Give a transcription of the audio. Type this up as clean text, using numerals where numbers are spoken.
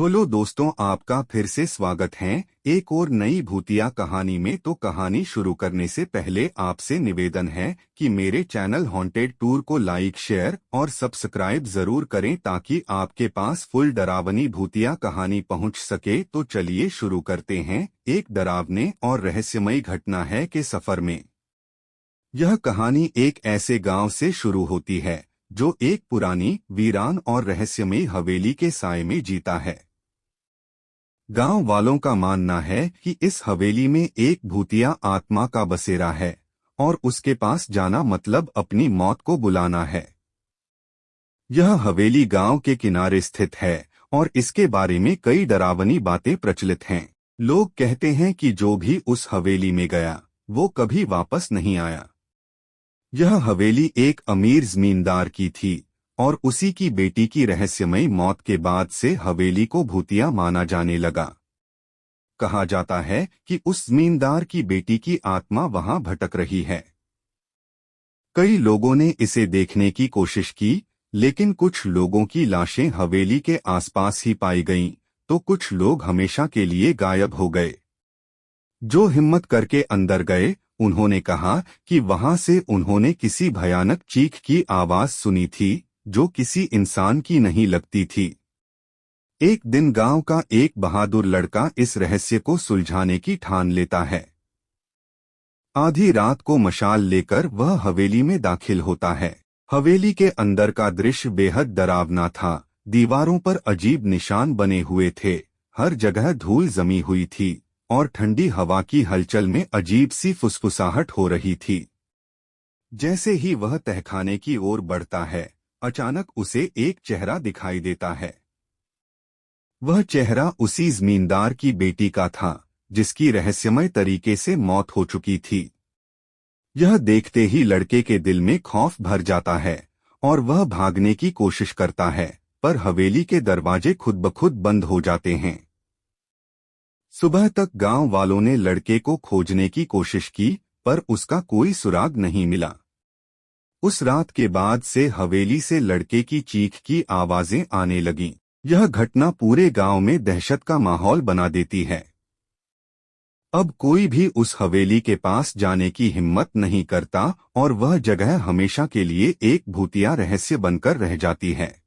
Hello दोस्तों, आपका फिर से स्वागत है एक और नई भूतिया कहानी में। तो कहानी शुरू करने से पहले आपसे निवेदन है कि मेरे चैनल हॉन्टेड टूर को लाइक, शेयर और सब्सक्राइब जरूर करें ताकि आपके पास फुल डरावनी भूतिया कहानी पहुंच सके। तो चलिए शुरू करते हैं। एक डरावने और रहस्यमयी घटना है के सफर में। यह कहानी एक ऐसे गांव से शुरू होती है जो एक पुरानी, वीरान और रहस्यमयी हवेली के साए में जीता है। गांव वालों का मानना है कि इस हवेली में एक भूतिया आत्मा का बसेरा है और उसके पास जाना मतलब अपनी मौत को बुलाना है। यह हवेली गांव के किनारे स्थित है और इसके बारे में कई डरावनी बातें प्रचलित हैं। लोग कहते हैं कि जो भी उस हवेली में गया वो कभी वापस नहीं आया। यह हवेली एक अमीर जमींदार की थी और उसी की बेटी की रहस्यमयी मौत के बाद से हवेली को भूतिया माना जाने लगा। कहा जाता है कि उस जमींदार की बेटी की आत्मा वहां भटक रही है। कई लोगों ने इसे देखने की कोशिश की, लेकिन कुछ लोगों की लाशें हवेली के आसपास ही पाई गईं, तो कुछ लोग हमेशा के लिए गायब हो गए। जो हिम्मत करके अंदर गए, उन्होंने कहा कि वहां से उन्होंने किसी भयानक चीख की आवाज सुनी थी जो किसी इंसान की नहीं लगती थी। एक दिन गांव का एक बहादुर लड़का इस रहस्य को सुलझाने की ठान लेता है। आधी रात को मशाल लेकर वह हवेली में दाखिल होता है। हवेली के अंदर का दृश्य बेहद डरावना था। दीवारों पर अजीब निशान बने हुए थे, हर जगह धूल जमी हुई थी और ठंडी हवा की हलचल में अजीब सी फुसफुसाहट हो रही थी। जैसे ही वह तहखाने की ओर बढ़ता है, अचानक उसे एक चेहरा दिखाई देता है। वह चेहरा उसी जमींदार की बेटी का था जिसकी रहस्यमय तरीके से मौत हो चुकी थी। यह देखते ही लड़के के दिल में खौफ भर जाता है और वह भागने की कोशिश करता है, पर हवेली के दरवाजे खुद ब खुद बंद हो जाते हैं। सुबह तक गांव वालों ने लड़के को खोजने की कोशिश की, पर उसका कोई सुराग नहीं मिला। उस रात के बाद से हवेली से लड़के की चीख की आवाजें आने लगीं। यह घटना पूरे गांव में दहशत का माहौल बना देती है। अब कोई भी उस हवेली के पास जाने की हिम्मत नहीं करता और वह जगह हमेशा के लिए एक भूतिया रहस्य बनकर रह जाती है।